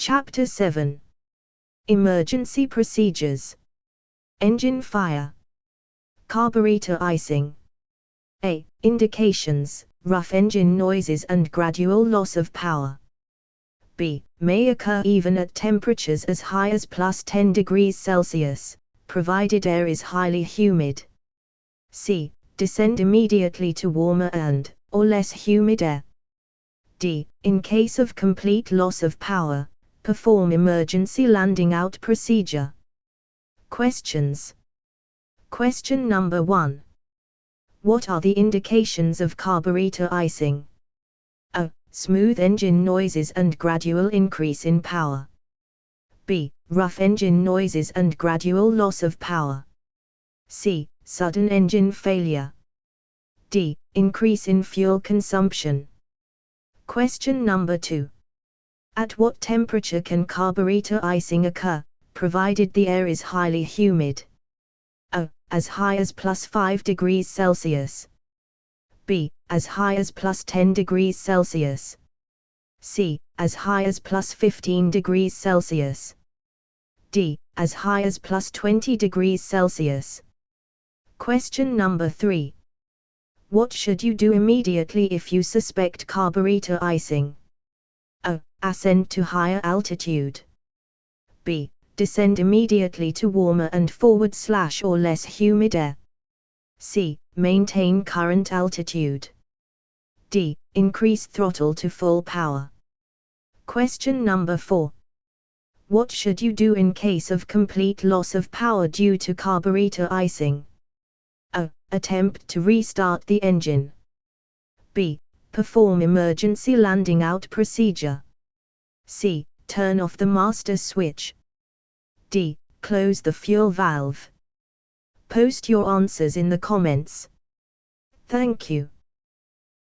Chapter 7. Emergency Procedures. Engine fire. Carburetor icing. A. Indications: rough engine noises and gradual loss of power. B. May occur even at temperatures as high as +10 degrees Celsius, provided air is highly humid. C. Descend immediately to warmer or less humid air. D. In case of complete loss of power, perform emergency landing out procedure. Questions. Question number 1. What are the indications of carburetor icing? A. Smooth engine noises and gradual increase in power. B. Rough engine noises and gradual loss of power. C. Sudden engine failure. D. Increase in fuel consumption. Question number 2. At what temperature can carburetor icing occur, provided the air is highly humid? A. As high as +5 degrees Celsius. B. As high as +10 degrees Celsius. C. As high as +15 degrees Celsius. D. As high as +20 degrees Celsius. Question number 3. What should you do immediately if you suspect carburetor icing? A. Ascend to higher altitude. B. Descend immediately to warmer and forward/or less humid air. C. Maintain current altitude. D. Increase throttle to full power. Question number 4. What should you do in case of complete loss of power due to carburetor icing? A. Attempt to restart the engine. B. Perform emergency landing out procedure. C. Turn off the master switch. D. Close the fuel valve. Post your answers in the comments. Thank you.